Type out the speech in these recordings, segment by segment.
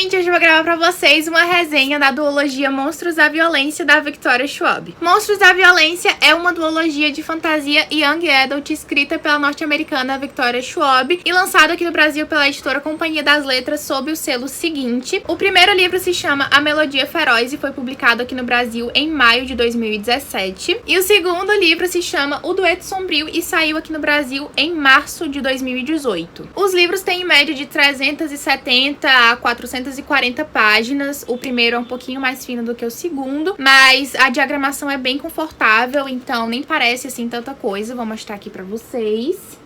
gente, hoje eu vou gravar pra vocês uma resenha da duologia Monstros da Violência da Victoria Schwab. Monstros da Violência é uma duologia de fantasia young adult escrita pela norte-americana Victoria Schwab e lançada aqui no Brasil pela editora Companhia das Letras sob o selo seguinte. O primeiro livro se chama A Melodia Feroz e foi publicado aqui no Brasil em maio de 2017. E o segundo livro se chama O Dueto Sombrio e saiu aqui no Brasil em março de 2018. Os livros têm em média de 370 a 440 páginas. O primeiro é um pouquinho mais fino do que o segundo, mas a diagramação é bem confortável, então nem parece assim tanta coisa. Vou mostrar aqui pra vocês.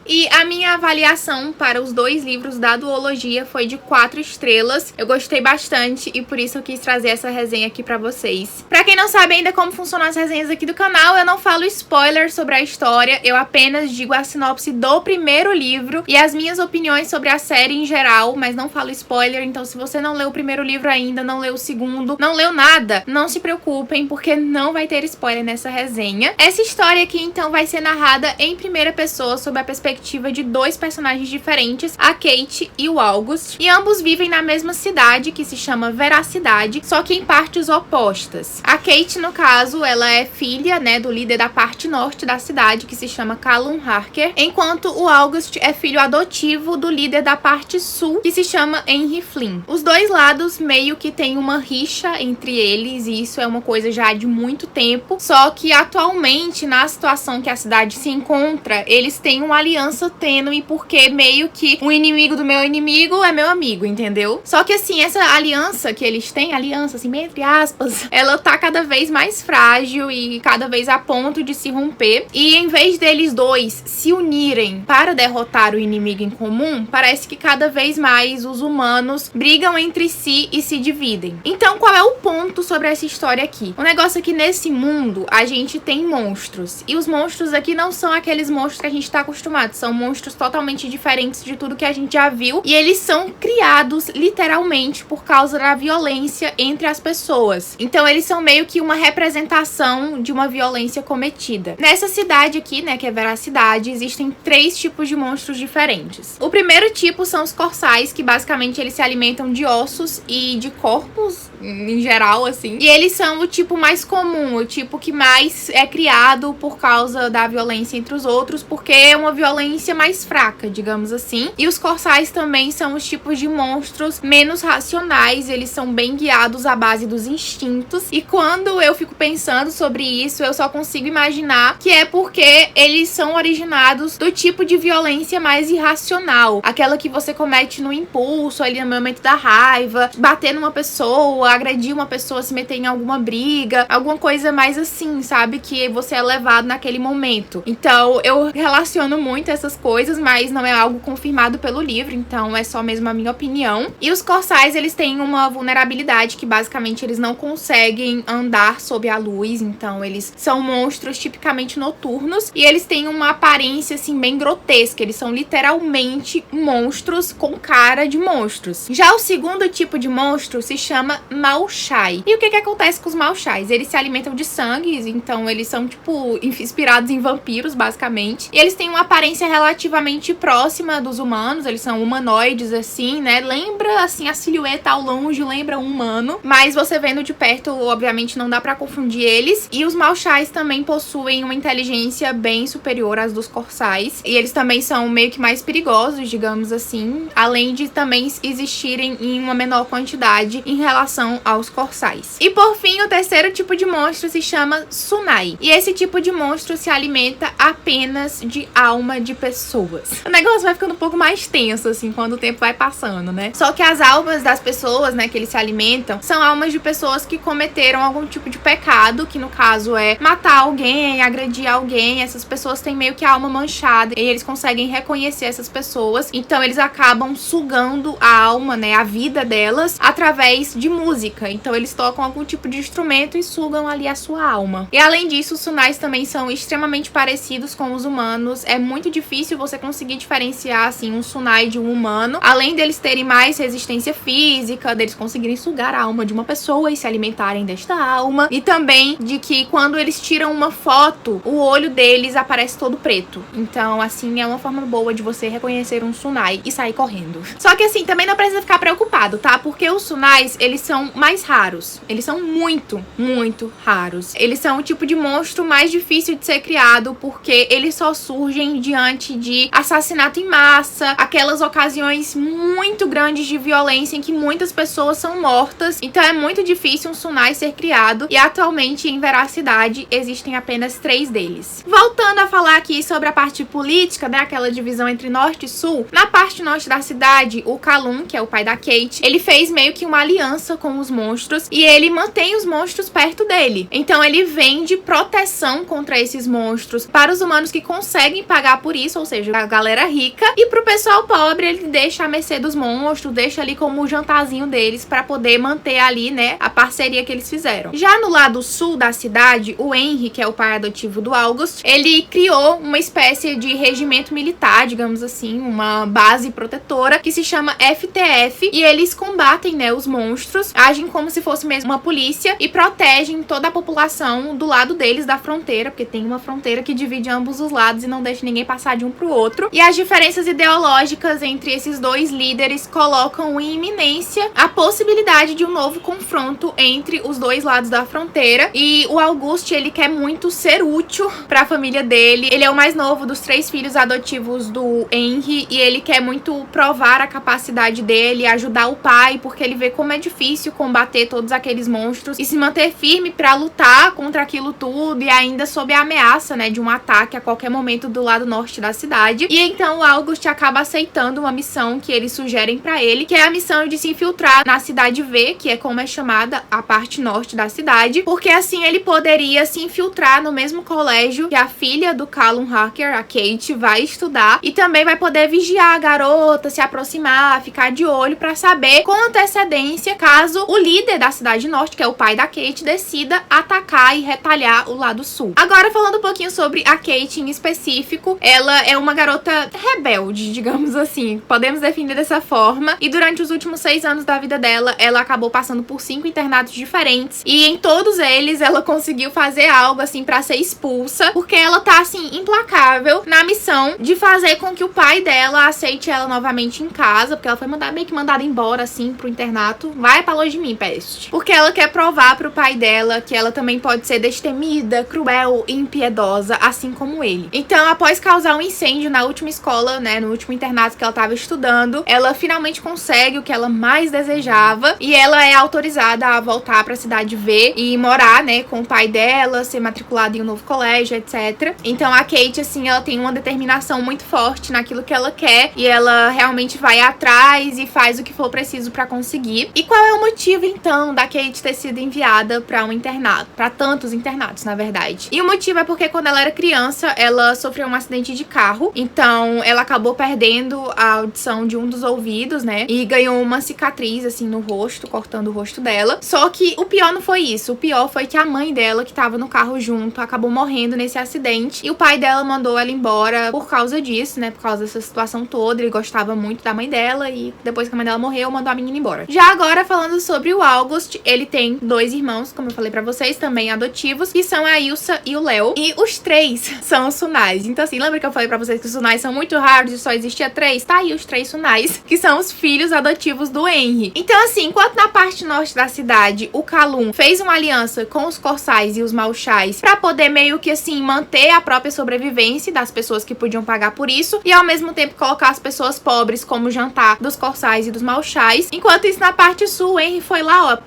E a minha avaliação para os dois livros da duologia foi de 4 estrelas. Eu gostei bastante e por isso eu quis trazer essa resenha aqui pra vocês. Pra quem não sabe ainda como funcionam as resenhas aqui do canal, eu não falo spoiler sobre a história, eu apenas digo a sinopse do primeiro livro e as minhas opiniões sobre a série em geral, mas não falo spoiler, então se você não leu o primeiro livro ainda, não leu o segundo, não leu nada, não se preocupem, porque não vai ter spoiler nessa resenha. Essa história aqui, então, vai ser narrada em primeira pessoa, sob a perspectiva de dois personagens diferentes, a Kate e o August, e ambos vivem na mesma cidade, que se chama Veracidade, só que em partes opostas. A Kate, no caso, ela é filha, né, do líder da parte norte da cidade, que se chama Callum Harker, enquanto o August é filho adotivo do líder da parte sul, que se chama Henry Flynn. Os dois lados meio que tem uma rixa entre eles, e isso é uma coisa já de muito tempo, só que atualmente, na situação que a cidade se encontra, eles têm uma aliança tênue, porque meio que o inimigo do meu inimigo é meu amigo, entendeu? Só que assim, essa aliança que eles têm, aliança assim, bem entre aspas, ela tá cada vez mais frágil e cada vez a ponto de se romper. E em vez deles dois se unirem para derrotar o inimigo em comum, parece que cada vez mais os humanos brigam entre si e se dividem. Então, qual é o ponto sobre essa história aqui? O negócio é que nesse mundo a gente tem monstros, e os monstros aqui não são aqueles monstros que a gente tá acostumado. São monstros totalmente diferentes de tudo que a gente já viu. E eles são criados literalmente por causa da violência entre as pessoas. Então eles são meio que uma representação de uma violência cometida. Nessa cidade aqui, né, que é Veracidade, existem 3 tipos de monstros diferentes. O primeiro tipo são os Corsais, que basicamente eles se alimentam de ossos e de corpos em geral, assim. E eles são o tipo mais comum, o tipo que mais é criado por causa da violência entre os outros, porque é uma violência mais fraca, digamos assim. E os Corsais também são os tipos de monstros menos racionais, eles são bem guiados à base dos instintos. E quando eu fico pensando sobre isso, eu só consigo imaginar que é porque eles são originados do tipo de violência mais irracional, aquela que você comete no impulso, ali no momento da raiva, bater numa pessoa, agredir uma pessoa, se meter em alguma briga, alguma coisa mais assim, sabe? Que você é levado naquele momento. Então, eu relaciono muito essas coisas, mas não é algo confirmado pelo livro, então é só mesmo a minha opinião. E os Corsais, eles têm uma vulnerabilidade que basicamente eles não conseguem andar sob a luz, então eles são monstros tipicamente noturnos e eles têm uma aparência assim bem grotesca, eles são literalmente monstros com cara de monstros. Já o segundo tipo de monstro se chama Maoshai. E o que acontece com os Maoshais? Eles se alimentam de sangue, então eles são tipo inspirados em vampiros, basicamente. E eles têm uma aparência relativamente próxima dos humanos, eles são humanoides assim, né? Lembra assim a silhueta ao longe, lembra um humano, mas você vendo de perto, obviamente não dá pra confundir eles. E os Maoshais também possuem uma inteligência bem superior às dos Corsais, e eles também são meio que mais perigosos, digamos assim, além de também existirem em uma menor quantidade em relação aos Corsais. E por fim, o terceiro tipo de monstro se chama Sunai, e esse tipo de monstro se alimenta apenas de alma de pessoas. O negócio vai ficando um pouco mais tenso, assim, quando o tempo vai passando, né? Só que as almas das pessoas, né, que eles se alimentam, são almas de pessoas que cometeram algum tipo de pecado, que no caso é matar alguém, agredir alguém. Essas pessoas têm meio que a alma manchada e eles conseguem reconhecer essas pessoas, então eles acabam sugando a alma, né, a vida delas, através de música. Então eles tocam algum tipo de instrumento e sugam ali a sua alma. E além disso, os Sunais também são extremamente parecidos com os humanos. É muito difícil você conseguir diferenciar, assim, um Tsunai de um humano. Além deles terem mais resistência física, deles conseguirem sugar a alma de uma pessoa e se alimentarem desta alma. E também de que quando eles tiram uma foto, o olho deles aparece todo preto. Então, assim, é uma forma boa de você reconhecer um Tsunai e sair correndo. Só que, assim, também não precisa ficar preocupado, tá? Porque os Tsunais, eles são mais raros. Eles são muito, muito raros. Eles são o tipo de monstro mais difícil de ser criado, porque eles só surgem diante de assassinato em massa, aquelas ocasiões muito grandes de violência em que muitas pessoas são mortas. Então é muito difícil um Tsunai ser criado, e atualmente em Veracidade existem apenas 3 deles. Voltando a falar aqui sobre a parte política, né, aquela divisão entre norte e sul, na parte norte da cidade, o Calum, que é o pai da Kate, ele fez meio que uma aliança com os monstros e ele mantém os monstros perto dele. Então ele vende proteção contra esses monstros para os humanos que conseguem pagar por isso, ou seja, a galera rica, e pro pessoal pobre ele deixa a mercê dos monstros, deixa ali como o jantarzinho deles para poder manter ali, né, a parceria que eles fizeram. Já no lado sul da cidade, o Henry, que é o pai adotivo do August, ele criou uma espécie de regimento militar, digamos assim, uma base protetora que se chama FTF, e eles combatem, né, os monstros, agem como se fosse mesmo uma polícia e protegem toda a população do lado deles da fronteira, porque tem uma fronteira que divide ambos os lados e não deixa ninguém passar de um pro outro. E as diferenças ideológicas entre esses dois líderes colocam em iminência a possibilidade de um novo confronto entre os dois lados da fronteira. E o August, ele quer muito ser útil para a família dele. Ele é o mais novo dos 3 filhos adotivos do Henry e ele quer muito provar a capacidade dele, ajudar o pai, porque ele vê como é difícil combater todos aqueles monstros e se manter firme para lutar contra aquilo tudo, e ainda sob a ameaça, né, de um ataque a qualquer momento do lado norte da cidade. E então o August acaba aceitando uma missão que eles sugerem para ele, que é a missão de se infiltrar na cidade V, que é como é chamada a parte norte da cidade, porque assim ele poderia se infiltrar no mesmo colégio que a filha do Callum Harker, a Kate, vai estudar, e também vai poder vigiar a garota, se aproximar, ficar de olho para saber com antecedência caso o líder da cidade norte, que é o pai da Kate, decida atacar e retalhar o lado sul. Agora, falando um pouquinho sobre a Kate em específico, ela é uma garota rebelde, digamos assim, podemos definir dessa forma, e durante os últimos 6 anos da vida dela, ela acabou passando por 5 internatos diferentes, e em todos eles ela conseguiu fazer algo assim pra ser expulsa, porque ela tá assim implacável na missão de fazer com que o pai dela aceite ela novamente em casa, porque ela foi meio que mandada embora assim pro internato. Vai pra longe de mim, peste. Porque ela quer provar pro pai dela que ela também pode ser destemida, cruel e impiedosa, assim como ele. Então, após causar um incêndio na última escola, né, no último internato que ela tava estudando, ela finalmente consegue o que ela mais desejava, e ela é autorizada a voltar pra cidade V e morar, né, com o pai dela, ser matriculada em um novo colégio, etc. Então a Kate, assim, ela tem uma determinação muito forte naquilo que ela quer, e ela realmente vai atrás e faz o que for preciso pra conseguir. E qual é o motivo, então, da Kate ter sido enviada pra um internato? Pra tantos internatos, na verdade. E o motivo é porque quando ela era criança, ela sofreu um acidente de carro, então ela acabou perdendo a audição de um dos ouvidos, né, e ganhou uma cicatriz, assim, no rosto, cortando o rosto dela. Só que o pior não foi isso, o pior foi que a mãe dela, que tava no carro junto, acabou morrendo nesse acidente, e o pai dela mandou ela embora por causa disso, né, por causa dessa situação toda. Ele gostava muito da mãe dela, e depois que a mãe dela morreu, mandou a menina embora. Já agora, falando sobre o August, ele tem 2 irmãos, como eu falei pra vocês, também adotivos, que são a Ilsa e o Léo, e os 3 são os Tsunais. Então, assim, lembra que eu falei pra vocês que os Tsunais são muito raros e só existia 3? Tá aí os 3 Tsunais, que são os filhos adotivos do Henry. Então, assim, enquanto na parte norte da cidade, o Calum fez uma aliança com os Corçais e os Malchais pra poder meio que, assim, manter a própria sobrevivência das pessoas que podiam pagar por isso, e ao mesmo tempo colocar as pessoas pobres como jantar dos Corçais e dos Malchais. Enquanto isso, na parte sul, o Henry foi lá, ó,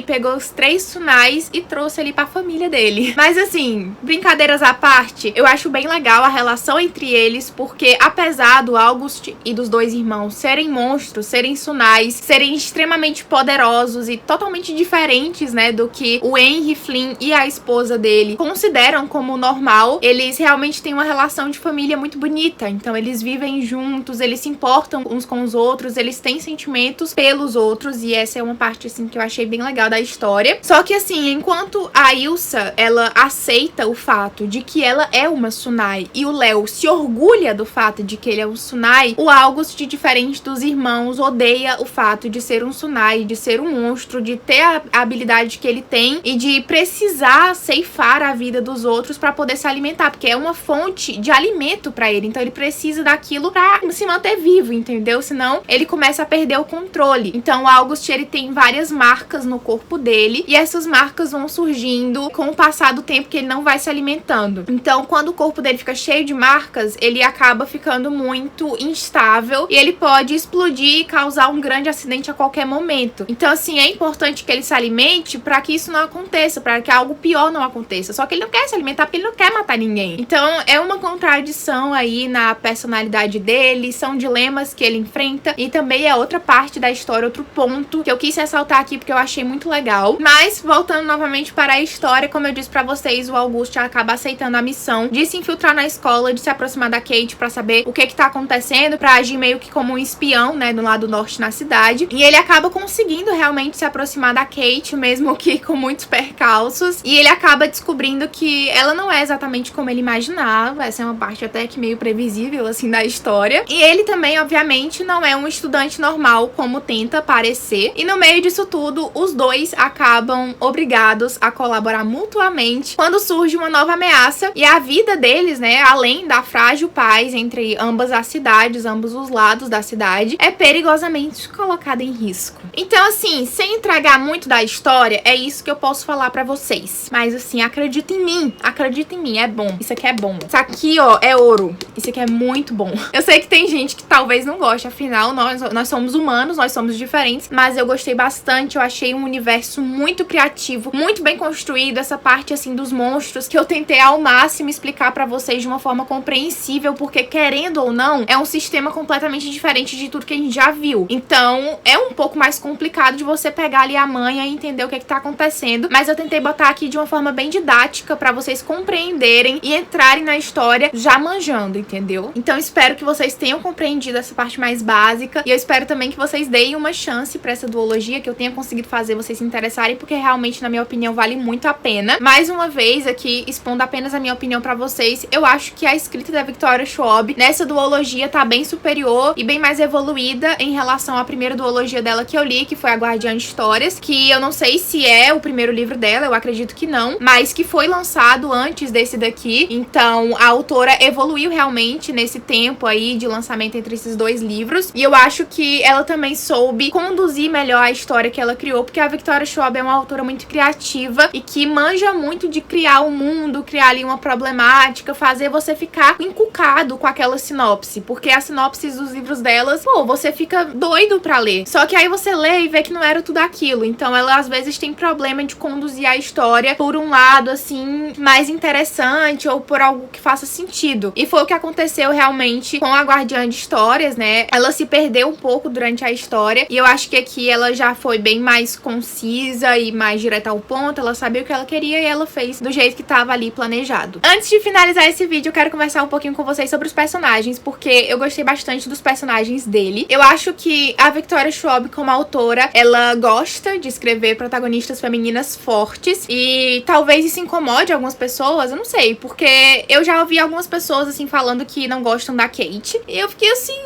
pegou os 3 Tsunais e trouxe ali pra família dele. Mas, assim, brincadeiras à parte, eu acho bem legal a relação entre eles, porque apesar do August e dos 2 irmãos serem monstros, serem Tsunais, serem extremamente poderosos e totalmente diferentes, né, do que o Henry Flynn e a esposa dele consideram como normal, eles realmente têm uma relação de família muito bonita. Então eles vivem juntos, eles se importam uns com os outros, eles têm sentimentos pelos outros, e essa é uma parte, assim, que eu achei bem legal da história. Só que, assim, enquanto a Ilsa, ela aceita o fato de que ela é uma Tsunai e o Léo se orgulha do fato de que ele é um Tsunai, o August, diferente dos irmãos, odeia o fato de ser um Tsunai, de ser um monstro, de ter a habilidade que ele tem e de precisar ceifar a vida dos outros pra poder se alimentar, porque é uma fonte de alimento pra ele, então ele precisa daquilo pra se manter vivo, entendeu? Senão ele começa a perder o controle. Então o August, ele tem várias marcas no corpo dele e essas marcas vão surgindo com o passar do tempo que ele não vai se alimentando. Então quando o corpo dele fica cheio de marcas, ele acaba ficando muito instável e ele pode explodir e causar um grande acidente a qualquer momento. Então assim, é importante que ele se alimente pra que isso não aconteça, pra que algo pior não aconteça. Só que ele não quer se alimentar porque ele não quer matar ninguém. Então é uma contradição aí na personalidade dele, são dilemas que ele enfrenta e também é outra parte da história, outro ponto que eu quis ressaltar aqui porque eu achei muito legal. Mas voltando novamente para a história, como eu disse pra vocês, o August acaba aceitando a missão de se infiltrar na escola, de se aproximar da Kate pra saber o que tá acontecendo, pra agir meio que como um espião, né, do lado norte na cidade. E ele acaba conseguindo realmente se aproximar da Kate, mesmo que com muitos percalços. E ele acaba descobrindo que ela não é exatamente como ele imaginava. Essa é uma parte até que meio previsível, assim, da história. E ele também, obviamente, não é um estudante normal, como tenta parecer. E no meio disso tudo, os dois acabam obrigados a colaborar mutuamente quando surge uma nova ameaça. E a vida deles, né, além da frágil paz entre ambas as cidades, ambos os lados da cidade, é perigosamente colocada em risco. Então, assim, sem entregar muito da história, é isso que eu posso falar pra vocês. Mas, assim, acredita em mim, é bom. Isso aqui é bom. Isso aqui, ó, é ouro. Isso aqui é muito bom. Eu sei que tem gente que talvez não goste, afinal, nós somos humanos, nós somos diferentes, mas eu gostei bastante, eu achei um universo muito criativo, muito bem construído, essa parte, assim, dos monstros, que eu tentei ao máximo explicar pra vocês de uma forma compreensível, porque, querendo ou não, é um sistema completamente diferente de tudo que a gente já viu. Então, é um pouco mais complicado de você pegar ali a manha e entender o que tá acontecendo, mas eu tentei botar aqui de uma forma bem didática pra vocês compreenderem e entrarem na história já manjando, entendeu? Então espero que vocês tenham compreendido essa parte mais básica e eu espero também que vocês deem uma chance pra essa duologia, que eu tenha conseguido fazer vocês se interessarem, porque realmente, na minha opinião, vale muito a pena. Mais uma vez aqui, expondo apenas a minha opinião pra vocês, eu acho que a escrita da Victoria Schwab nessa duologia tá bem superior e bem mais evoluída em relação à primeira duologia dela que eu li, que foi A Guardiã de Histórias, que eu não sei se é o primeiro livro dela, eu acredito que não, mas que foi lançado antes desse daqui. Então a autora evoluiu realmente nesse tempo aí de lançamento entre esses dois livros, e eu acho que ela também soube conduzir melhor a história que ela criou, porque a Victoria Schwab é uma autora muito criativa e que manja muito de criar um mundo, criar ali uma problemática, fazer você ficar encucado com aquela sinopse, porque as sinopses dos livros delas, pô, você fica doido pra ler. Só que aí você lê e vê que não era tudo aquilo. Então ela às vezes tem problema de conduzir a história por um lado, assim, mais interessante ou por algo que faça sentido. E foi o que aconteceu realmente com a Guardiã de Histórias, né? Ela se perdeu um pouco durante a história e eu acho que aqui ela já foi bem mais concisa e mais direta ao ponto. Ela sabia o que ela queria e ela fez do jeito que tava ali planejado. Antes de finalizar esse vídeo, eu quero conversar um pouquinho com vocês sobre os personagens, porque eu gostei bastante dos personagens dele. Eu acho que a Victoria Schwab, como autora, ela gosta de escrever protagonistas femininas fortes e talvez isso incomode algumas pessoas, eu não sei, porque eu já ouvi algumas pessoas, assim, falando que não gostam da Kate e eu fiquei assim...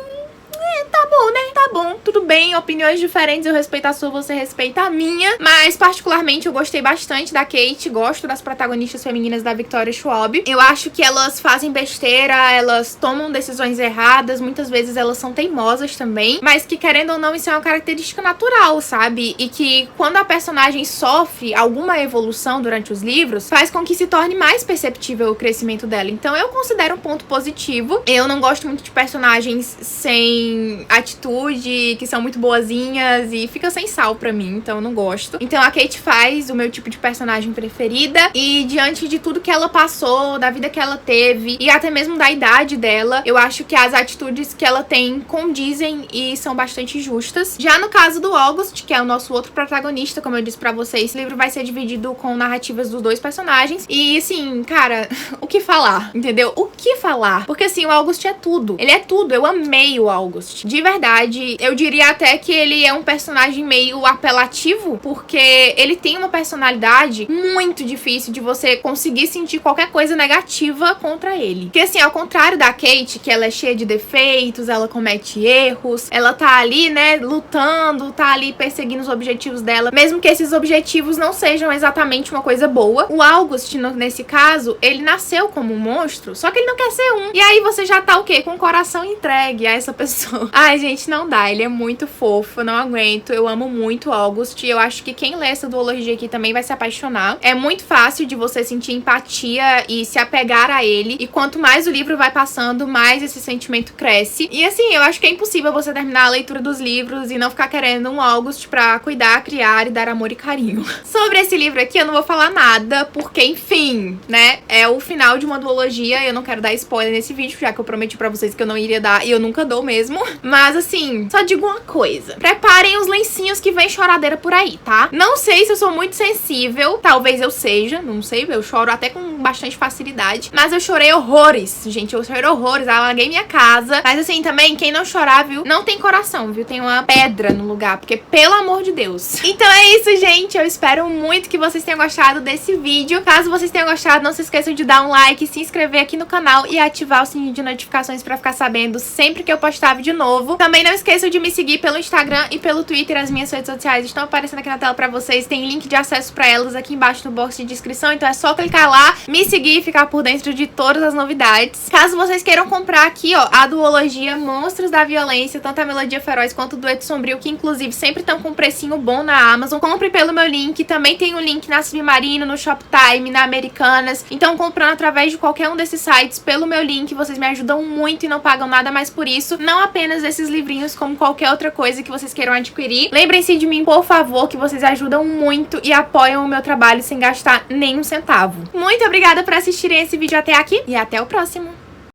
tá bom, né? Tá bom, tudo bem, opiniões diferentes, eu respeito a sua, você respeita a minha, mas particularmente eu gostei bastante da Kate, gosto das protagonistas femininas da Victoria Schwab. Eu acho que elas fazem besteira, elas tomam decisões erradas, muitas vezes elas são teimosas também, mas que, querendo ou não, isso é uma característica natural, sabe? E que quando a personagem sofre alguma evolução durante os livros, faz com que se torne mais perceptível o crescimento dela. Então eu considero um ponto positivo. Eu não gosto muito de personagens sem atitude, que são muito boazinhas e fica sem sal pra mim, então eu não gosto. Então a Kate faz o meu tipo de personagem preferida e diante de tudo que ela passou, da vida que ela teve e até mesmo da idade dela, eu acho que as atitudes que ela tem condizem e são bastante justas. Já no caso do August, que é o nosso outro protagonista, como eu disse pra vocês, esse livro vai ser dividido com narrativas dos dois personagens e, assim, cara, o que falar, entendeu? O que falar? Porque, assim, o August é tudo. Ele é tudo. Eu amei o August. De verdade, eu diria até que ele é um personagem meio apelativo, porque ele tem uma personalidade muito difícil de você conseguir sentir qualquer coisa negativa contra ele. Porque assim, ao contrário da Kate, que ela é cheia de defeitos, ela comete erros, ela tá ali, né, lutando, tá ali perseguindo os objetivos dela, mesmo que esses objetivos não sejam exatamente uma coisa boa. O August, nesse caso, ele nasceu como um monstro, só que ele não quer ser um. E aí você já tá o quê? Com o coração entregue a essa pessoa. Ai, gente, não dá. Ele é muito fofo, eu não aguento. Eu amo muito o August e eu acho que quem lê essa duologia aqui também vai se apaixonar. É muito fácil de você sentir empatia e se apegar a ele. E quanto mais o livro vai passando, mais esse sentimento cresce. E assim, eu acho que é impossível você terminar a leitura dos livros e não ficar querendo um August pra cuidar, criar e dar amor e carinho. Sobre esse livro aqui eu não vou falar nada, porque enfim, né, é o final de uma duologia. Eu não quero dar spoiler nesse vídeo, já que eu prometi pra vocês que eu não iria dar e eu nunca dou mesmo. Mas assim, só digo uma coisa: preparem os lencinhos que vem choradeira por aí, tá? Não sei se eu sou muito sensível, talvez eu seja, não sei, eu choro até com bastante facilidade, mas eu chorei horrores, gente, eu chorei horrores, alaguei minha casa. Mas assim, também, quem não chorar, viu, não tem coração, viu, tem uma pedra no lugar, porque pelo amor de Deus. Então é isso, gente, eu espero muito que vocês tenham gostado desse vídeo. Caso vocês tenham gostado, não se esqueçam de dar um like, se inscrever aqui no canal e ativar o sininho de notificações pra ficar sabendo sempre que eu postar vídeo novo. Também não esqueçam de me seguir pelo Instagram e pelo Twitter, as minhas redes sociais estão aparecendo aqui na tela pra vocês, tem link de acesso pra elas aqui embaixo no box de descrição, então é só clicar lá, me seguir e ficar por dentro de todas as novidades. Caso vocês queiram comprar aqui, ó, a duologia Monstros da Violência, tanto a Melodia Feroz quanto o Dueto Sombrio, que inclusive sempre estão com um precinho bom na Amazon, compre pelo meu link, também tem o link na Submarino, no Shoptime, na Americanas, então comprando através de qualquer um desses sites pelo meu link, vocês me ajudam muito e não pagam nada mais por isso, não apenas esses livrinhos, como qualquer outra coisa que vocês queiram adquirir. Lembrem-se de mim, por favor, que vocês ajudam muito e apoiam o meu trabalho sem gastar nenhum centavo. Muito obrigada por assistirem esse vídeo até aqui e até o próximo!